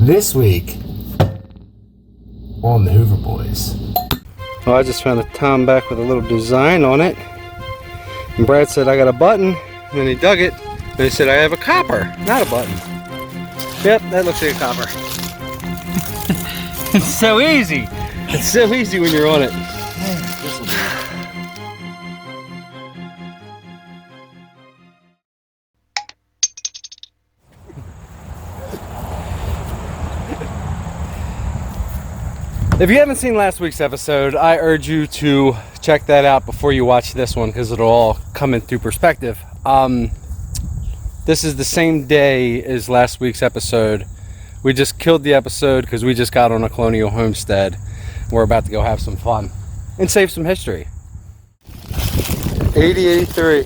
This week on the Hoover Boys. Well, I just found a tom back with a little design on it. And Brad said, I got a button. And then he dug it. And he said, I have a copper, not a button. Yep, that looks like a copper. It's so easy. It's so easy when you're on it. If you haven't seen last week's episode, I urge you to check that out before you watch this one because it'll all come in through perspective. This is the same day as last week's episode. We just killed the episode because we just got on a Colonial Homestead. We're about to go have some fun and save some history. 8083.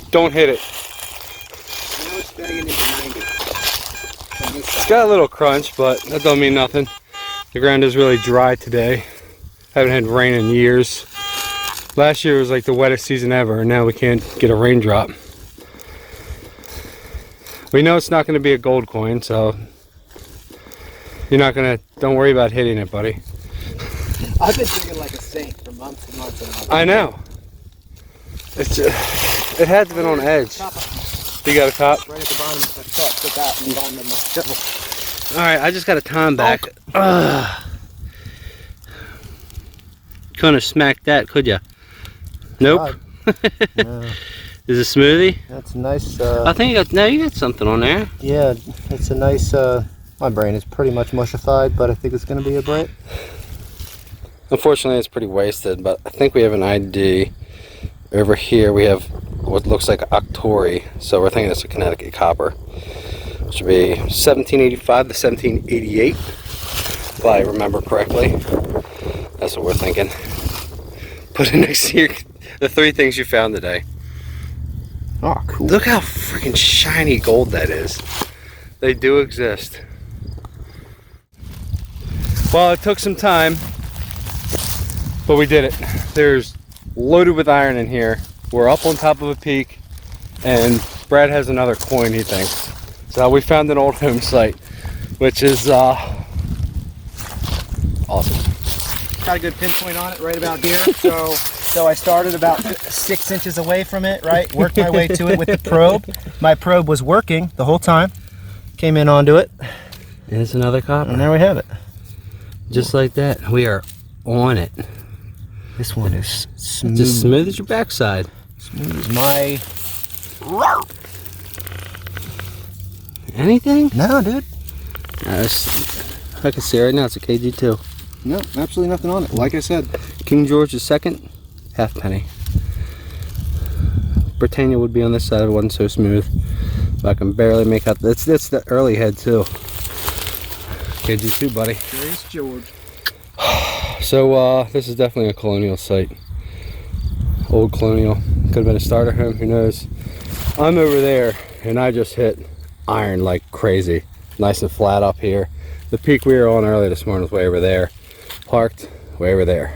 Don't hit it. Now it's banging into 90. It's got a little crunch, but that don't mean nothing. The ground is really dry today. Haven't had rain in years. Last year was like the wettest season ever, and now we can't get a raindrop. We know it's not going to be a gold coin, so you're not going to, don't worry about hitting it, buddy. I've been digging like a saint for months and months and months. I know. It's just, it had to have been on edge. You got a cop? Right at the bottom of my cup. Put that in the bottom of my shovel. Alright, I just got a tom back. Couldn't have smacked that, could ya? Nope. No. Is it smoothie? That's nice. I think you got something on there. Yeah, it's a nice. My brain is pretty much mushified, but I think it's going to be a Brit. Unfortunately, it's pretty wasted, but I think we have an ID. Over here, we have what looks like Octori, so we're thinking it's a Connecticut Copper, which would be 1785 to 1788, if I remember correctly. That's what we're thinking. Put it next to the three things you found today. Oh, cool. Look how freaking shiny gold that is. They do exist. Well, it took some time, but we did it. There's loaded with iron in here. We're up on top of a peak, and Brad has another coin, he thinks. So we found an old home site, which is awesome. Got a good pinpoint on it right about here. So I started about 6 inches away from it, right? Worked my way to it with the probe. My probe was working the whole time. Came in onto it. And it's another copper. And there we have it. Just like that. We are on it. This one is smooth. Just smooth as your backside. Smooth as my... Anything? No, dude. I can see right now it's a KG2. No, absolutely nothing on it. Like I said. King George II, halfpenny. Britannia would be on this side. It wasn't so smooth. But I can barely make out. That's the early head too. KG2, buddy. There's George. So this is definitely a colonial site. Old colonial. Could have been a starter home, who knows. I'm over there and I just hit iron like crazy. Nice and flat up here. The peak we were on earlier this morning was way over there. Parked way over there.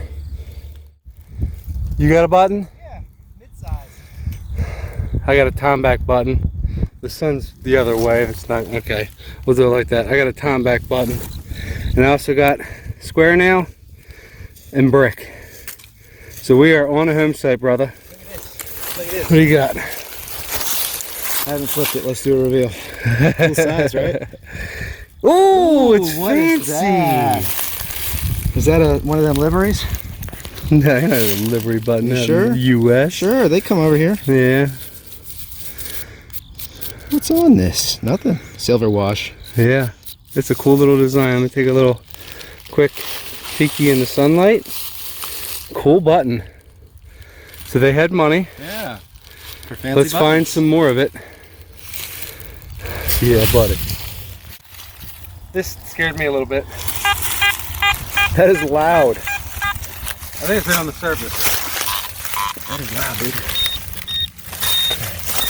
You got a button? Yeah, mid-size. I got a tom back button. The sun's the other way. It's not okay. We'll do it like that. I got a tom back button. And I also got square nail and brick. So we are on a home site, brother. Look at this. Look at this. What do you got? I haven't flipped it. Let's do a reveal. Cool size, right? Ooh, it's fancy. Is that one of them liveries? No, you're not a livery button. You sure? US. Sure, they come over here. Yeah. What's on this? Nothing. Silver wash. Yeah. It's a cool little design. Let me take a little quick peeky in the sunlight. Cool button. So they had money. Yeah. Let's find some more of it. Yeah, buddy. This scared me a little bit. That is loud. I think it's been on the surface. That is loud, dude.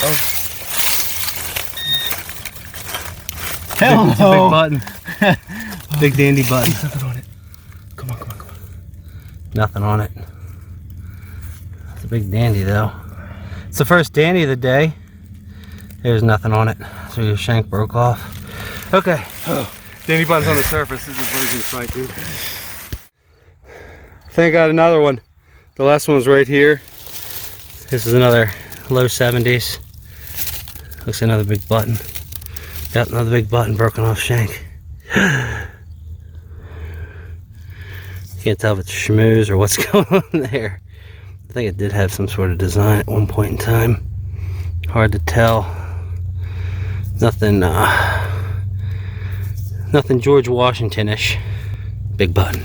Oh. Hell no. It's a big button. Big dandy button. Nothing on it. Come on, come on, come on. Nothing on it. It's a big dandy though. It's the first dandy of the day. There's nothing on it, so your shank broke off. Okay. Oh, Danny Bun's on the surface. This is a virgin sight, dude. I think I got another one. The last one was right here. This is another low 70s. Looks like another big button. Got another big button broken off shank. Can't tell if it's schmooze or what's going on there. I think it did have some sort of design at one point in time. Hard to tell. Nothing nothing George Washington-ish. Big button.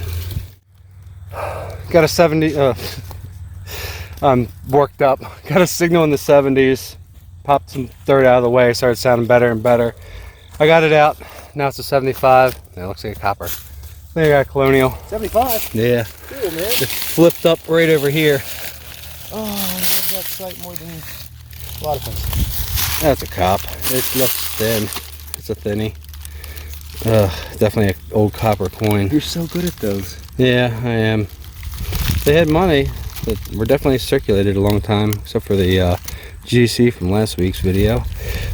Got a 70, I'm worked up. Got a signal in the 70s. Popped some dirt out of the way, started sounding better and better. I got it out. Now it's a 75. It looks like a copper. There you got Colonial. 75? Yeah. Cool, man. It flipped up right over here. Oh, I love that sight more than a lot of things. That's a cop. It looks thin. It's a thinny. Definitely an old copper coin. You're so good at those. Yeah, I am. They had money, but were definitely circulated a long time, except for the GC from last week's video.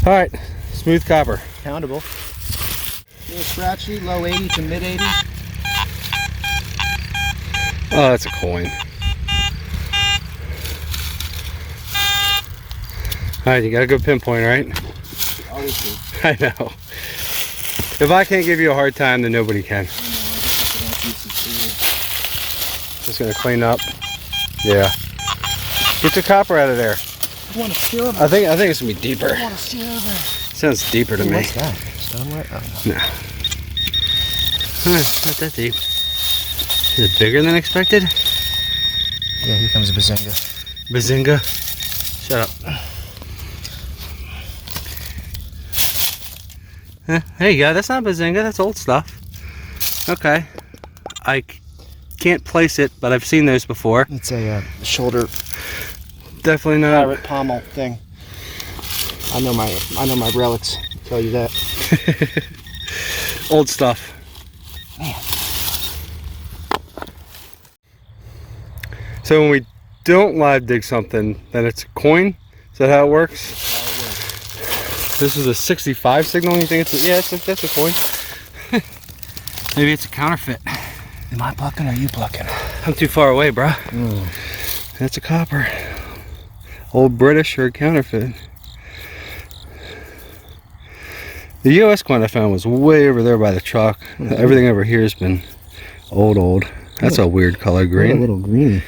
All right, smooth copper. Poundable. A little scratchy, low 80 to mid 80. Oh, that's a coin. All right, you got a good pinpoint, right? Always do. I know. If I can't give you a hard time, then nobody can. Just gonna clean up. Yeah. Get your copper out of there. I want to silver. I think it's gonna be deeper. I want to silver. Sounds deeper to me. What's that? Stoneware? Oh, no. No. Not that deep. Is it bigger than expected? Yeah, here comes a bazinga. Bazinga? Shut up. There you go. That's not bazinga. That's old stuff. Okay. I can't place it, but I've seen those before. It's a shoulder Definitely not. pirate pommel thing. I know my relics. I'll tell you that. Old stuff. Man. So when we don't live dig something, then it's a coin? Is that how it works? This is a 65 signal. You think it's that's a coin? Maybe it's a counterfeit. Am I plucking or are you plucking? I'm too far away, bruh. That's a copper. Old British or a counterfeit. The US coin I found was way over there by the truck. Everything over here has been old. That's a weird color green. A little greeny.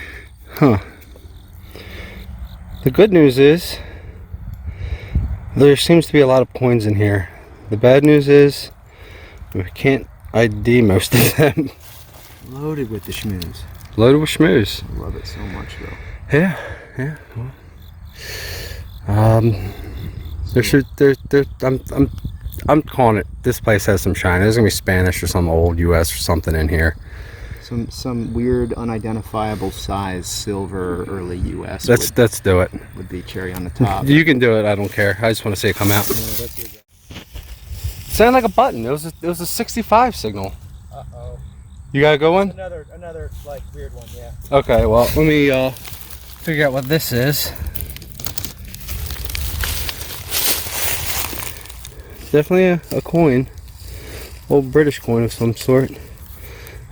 Huh. The good news is there seems to be a lot of coins in here. The bad news is we can't ID most of them. Loaded with the schmooze. Loaded with schmooze. I love it so much though. Yeah. I'm calling it. This place has some shine. There's gonna be Spanish or some old US or something in here. Some weird unidentifiable size silver early US. Let's do it. Would be cherry on the top. You can do it. I don't care. I just want to see it come out. Sounded like a button. It was a 65 signal. Uh-oh. You got a good one? Another like weird one, yeah. Okay, well, let me figure out what this is. Definitely a coin. Old British coin of some sort.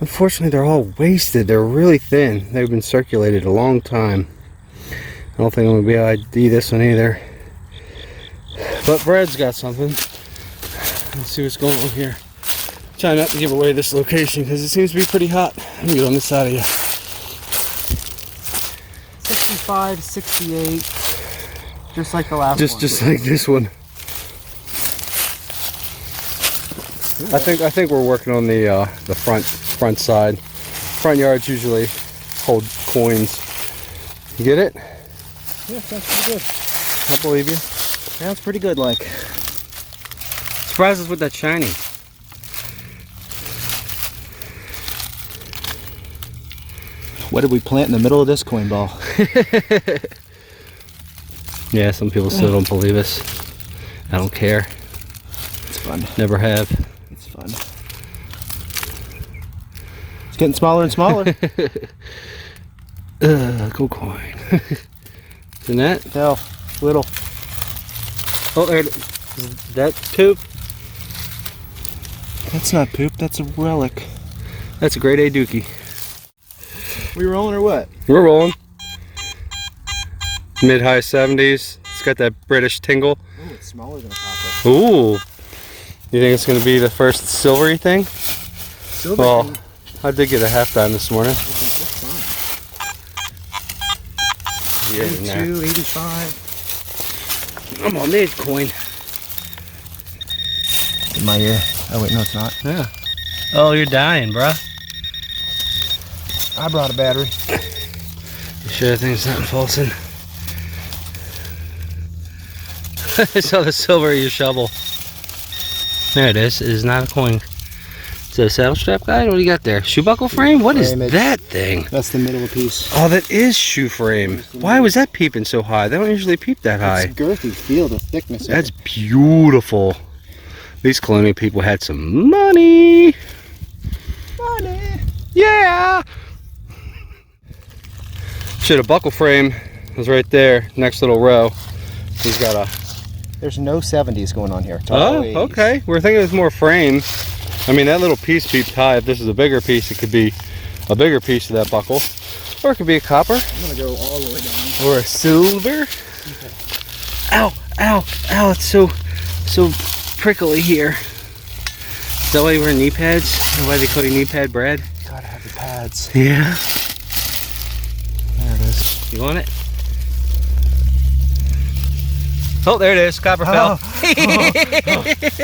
Unfortunately, they're all wasted. They're really thin. They've been circulated a long time. I don't think I'm going to be able to ID this one either. But Brad's got something. Let's see what's going on here. Try not to give away this location because it seems to be pretty hot. Let me get on this side of you. 65, 68. Just like the last one. Just like this one. I think we're working on the front side. Front yards usually hold coins. You get it? Yeah, sounds pretty good. I believe you. Sounds pretty good, like. Surprise us with that shiny. What did we plant in the middle of this coin ball? Yeah, some people still don't believe us. I don't care. It's fun. Never have. It's fun. It's getting smaller and smaller. Gold coin. Isn't that? No, little. Oh, there it is. Is that poop? That's not poop, that's a relic. That's a grade A dookie. We rolling or what? We're rolling. Mid-high 70s. It's got that British tingle. Oh, it's smaller than a copper. Ooh. You think it's going to be the first silvery thing? Silver. Well, I did get a half dime this morning. That's fine. Yeah, 82, 85. I'm on this coin. In my ear. Oh wait, no it's not. Yeah. Oh, you're dying, bruh. I brought a battery. You sure thing's not pulsing? I saw the silver of your shovel. There it is. It is not a coin. Is that a saddle strap guide? What do you got there? Shoe buckle frame? What is that thing? That's the middle of the piece. Oh, that is shoe frame. Why was that peeping so high? They don't usually peep that high. It's girthy. Feel the thickness. That's beautiful. These colonial people had some money. Money. Yeah. Shit, a buckle frame was right there, next little row. He's got a... There's no 70s going on here. It's Oh, all 80s. okay. We're thinking it's more frame. I mean, that little piece peeped high. If this is a bigger piece, it could be a bigger piece of that buckle. Or it could be a copper. I'm gonna go all the way down. Or a silver. Okay. Ow, ow, ow, it's so prickly here. Is that why you wear knee pads? Or why they call you knee pad Brad? Gotta have the pads. Yeah. There it is. You want it? Oh, there it is. Copper fell.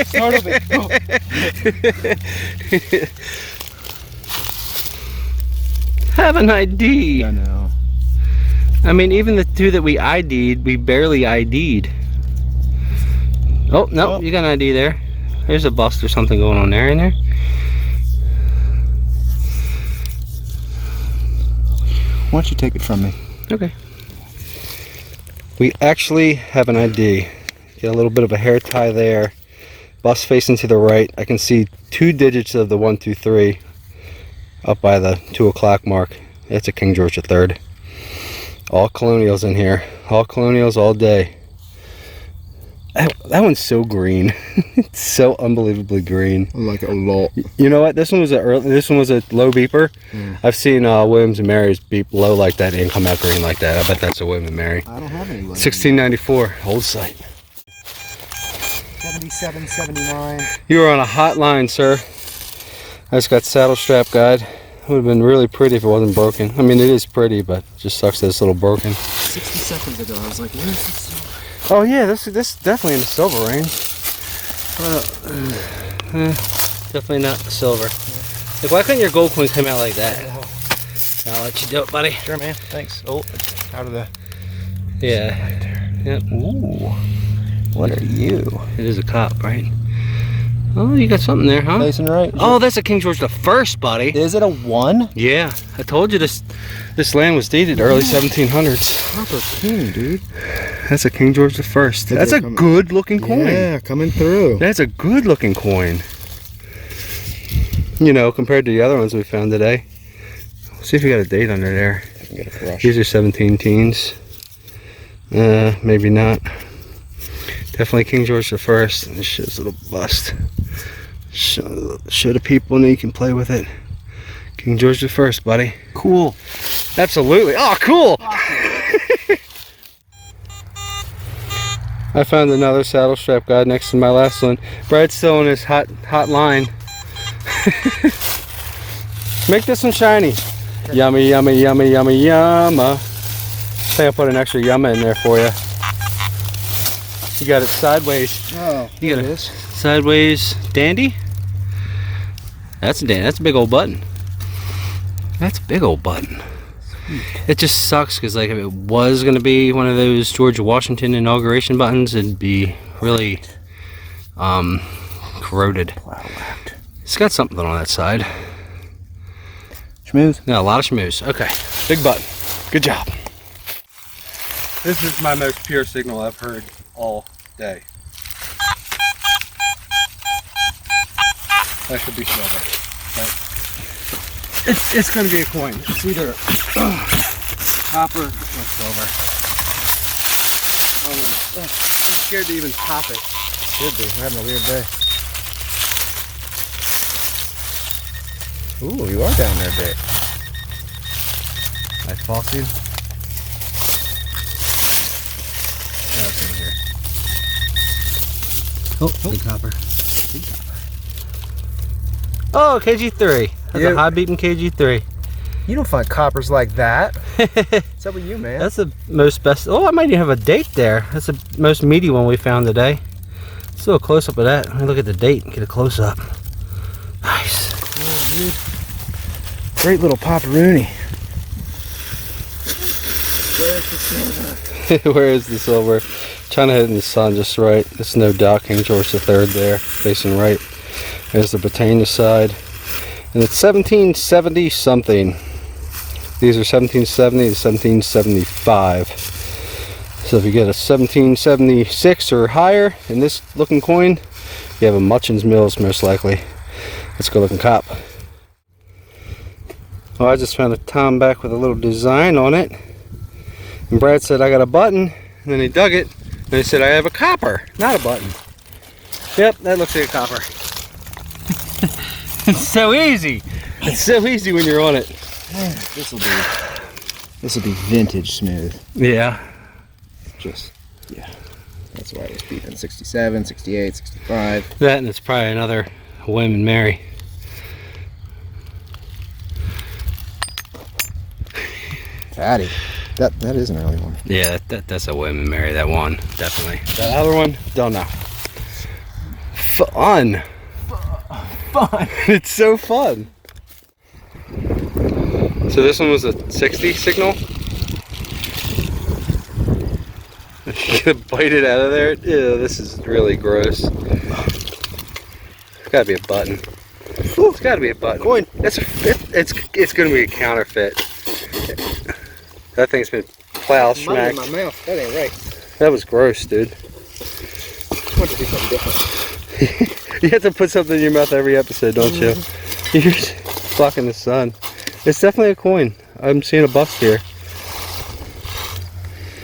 Startled me. Have an ID. I know. I mean, even the two that we ID'd, we barely ID'd. Oh, no, you got an ID there. There's a bust or something going on there, in there. Why don't you take it from me? Okay. We actually have an ID. Get a little bit of a hair tie there. Bust facing to the right. I can see 2 digits of the 1, 2, 3 up by the 2 o'clock mark. It's a King George III. All colonials in here. All colonials all day. That one's so green. It's so unbelievably green. Like a lot. You know what? This one was a low beeper. I've seen Williams and Mary's beep low like that and come out green like that. I bet that's a William and Mary. I don't have any. 1694, old site. 77, 79. You were on a hot line, sir. I just got saddle strap guide. It would have been really pretty if it wasn't broken. I mean, it is pretty, but it just sucks that it's a little broken. 60 seconds ago, I was like, where's the silver? Oh yeah, this is definitely in the silver range. Definitely not silver. Like, why couldn't your gold coin come out like that? I'll let you do it, buddy. Sure, man. Thanks. Oh, it's out of the... Yeah. Right there. Yep. Ooh. What are you? It is a cop, right? Oh, you got something there, huh? Facing right. Oh, that's a King George I, buddy. Is it a 1? Yeah, I told you this land was dated early 1700s. Copper king, dude. That's a King George I. That's a good looking coin. Yeah, coming through. That's a good looking coin. You know, compared to the other ones we found today. See if we got a date under there. I can get a brush. These are 17 teens. Maybe not. Definitely King George I. This shit's a little bust. Show the people and you can play with it. King George I, buddy. Cool. Absolutely. Oh, cool. I found another saddle strap guide next to my last one. Brad's still in his hot line. Make this one shiny. Yummy, yummy, yummy, yummy, yumma. I think I put an extra yumma in there for you. You got it sideways. Oh, You got it it is. sideways dandy. That's a dandy. That's a big old button. That's a big old button. It just sucks because, like, if it was going to be one of those George Washington inauguration buttons, it'd be really corroded. Wow, whacked. It's got something on that side. Schmooze. Yeah, a lot of schmooze. Okay, big button. Good job. This is my most pure signal I've heard all day. That could be silver. It's going to be a coin. It's either copper or silver. I'm scared to even pop it. Should be. We're having a weird day. Ooh, you are down there a bit. Nice fall seed. That's in here. Oh, big copper. Big copper. Oh, KG3. That's a high beating KG3. You don't find coppers like that. What's up with you, man? That's the most best. Oh, I might even have a date there. That's the most meaty one we found today. Still a close up of that. Let me look at the date and get a close up. Nice. Oh, dude. Great little paparoony. Where's the silver? Where is the silver? Trying to hit in the sun just right. There's no doubt King George III there, facing right. There's the Britannia side. And it's 1770 something. These are 1770 to 1775. So if you get a 1776 or higher in this looking coin, you have a Muchin's Mills most likely. Let's go looking cop. Oh, I just found a tom back with a little design on it. And Brad said I got a button, and then he dug it, and he said I have a copper, not a button. Yep, that looks like a copper. It's so easy. It's so easy when you're on it. This will be vintage smooth. Yeah. Yeah. That's why I was beeping 67, 68, 65. That, and it's probably another William and Mary. Fatty. That is an early one. Yeah, that's a William and Mary, that one, definitely. That other one, don't know. Fun. Fun. It's so fun. So this one was a 60 signal. Bite it out of there. Ew, this is really gross. It's gotta be a button. Ooh, it's gotta be a button. Coin. It's gonna be a counterfeit. That thing's been plow smacked. Money in my mouth. That ain't right. That was gross, dude. I want to do something different. You have to put something in your mouth every episode, don't you? You're blocking the sun. It's definitely a coin. I'm seeing a bust here.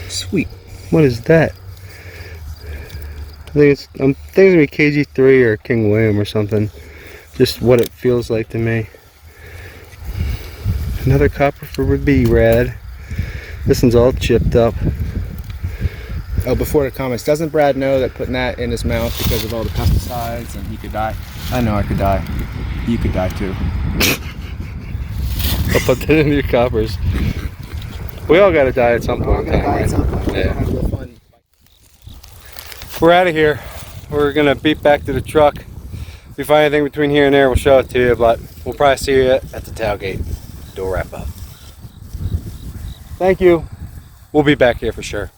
Sweet. What is that? I'm thinking it's gonna be KG3 or King William or something. Just what it feels like to me. Another copper for B-Rad. This one's all chipped up. Oh, before the comments, doesn't Brad know that putting that in his mouth because of all the pesticides and he could die? I know I could die. You could die too. I'll put that in your coppers. We all gotta die at some point in time, right? Yeah. We're out of here. We're gonna beat back to the truck. If we find anything between here and there, we'll show it to you, but we'll probably see you at the tailgate. Door wrap up. Thank you. We'll be back here for sure.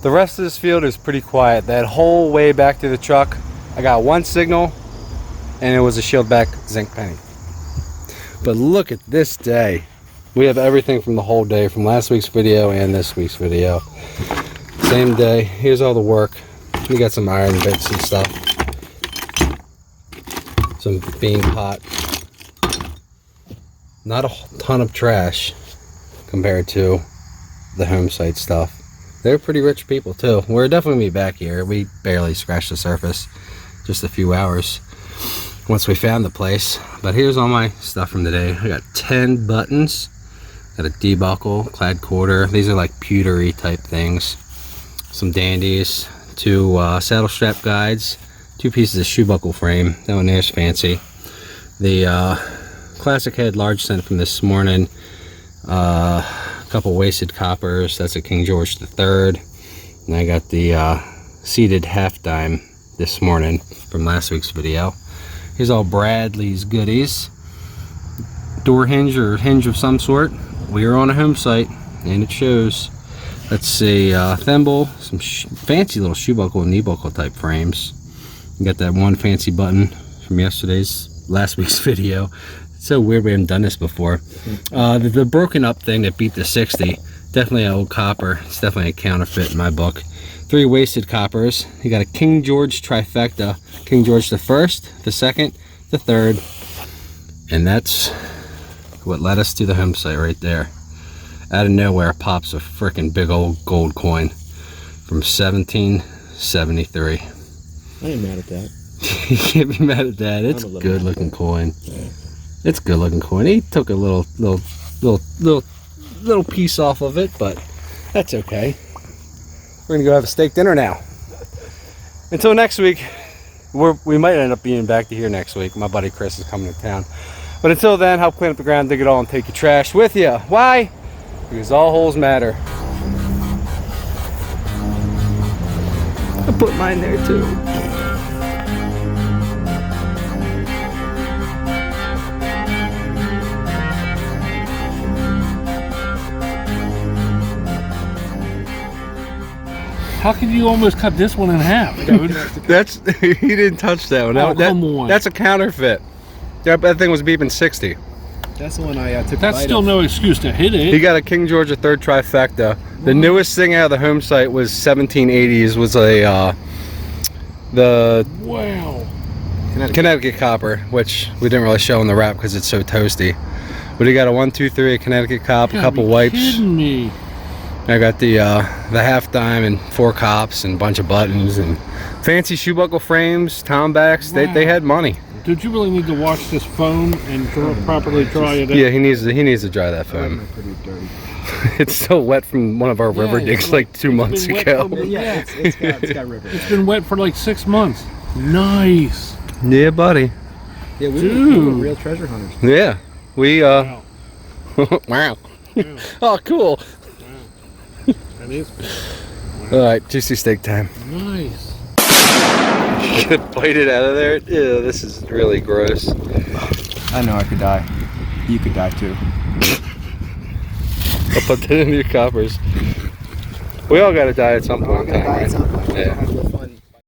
The rest of this field is pretty quiet. That whole way back to the truck, I got one signal, and it was a shield back zinc penny. But look at this day. We have everything from the whole day, from last week's video and this week's video. Same day. Here's all the work. We got some iron bits and stuff. Some bean pot. Not a ton of trash compared to the home site stuff. They're pretty rich people too. We're definitely gonna be back here. We barely scratched the surface. Just a few hours once we found the place. But here's all my stuff from today. I got 10 buttons. Got a D-buckle, clad quarter. These are like pewtery type things. Some dandies. 2 saddle strap guides. 2 pieces of shoe buckle frame. That one there's fancy. The classic head large cent from this morning. A couple wasted coppers. That's a King George III. And I got the seated half dime this morning from last week's video. Here's all Bradley's goodies. Door hinge or hinge of some sort. We are on a home site and it shows. Let's see, thimble, some fancy little shoe buckle and knee buckle type frames. You got that one fancy button from last week's video. It's so weird we haven't done this before. The broken up thing that beat the 60, definitely an old copper. It's definitely a counterfeit in my book. 3 wasted coppers. You got a King George trifecta. King George the First, the Second, the Third. And that's what led us to the home site right there. out of nowhere pops a freaking big old gold coin from 1773. I ain't mad at that. You can't be mad at that. It's a good looking coin. Yeah. It's a good looking coin. He took a little piece off of it, but that's okay. We're gonna go have a steak dinner now. Until next week, we might end up being back to here next week. My buddy Chris is coming to town. But until then, help clean up the ground, dig it all, and take your trash with you. Why? Because all holes matter. I put mine there too. How could you almost cut this one in half, dude? That's he didn't touch that one. Oh, come on. That's a counterfeit. That thing was beeping 60. That's the one I took. That's still no excuse to hit it. He got a King George III trifecta. The newest thing out of the home site was 1780s. Was the Connecticut Copper, which we didn't really show in the wrap because it's so toasty. But he got a 1, 2, 3 Connecticut Cop, a couple wipes. Kidding me. I got the half dime and 4 cops and a bunch of buttons and fancy shoe buckle frames, tombacks. Wow. They had money. Did you really need to wash this foam and properly dry it out? Yeah, he needs to dry that foam. Pretty dirty. It's still wet from one of our river digs like 2 months ago. Yeah, it's got river. It's been wet for like 6 months. Nice. Yeah, buddy. Yeah, we were real treasure hunters. Yeah, we Wow. wow. Oh, cool. That is cool. All right, juicy steak time. Nice. Bite it out of there. Ew, this is really gross. I know I could die. You could die too. I'll put that in your coppers. We all gotta die at some point in time, right? Yeah.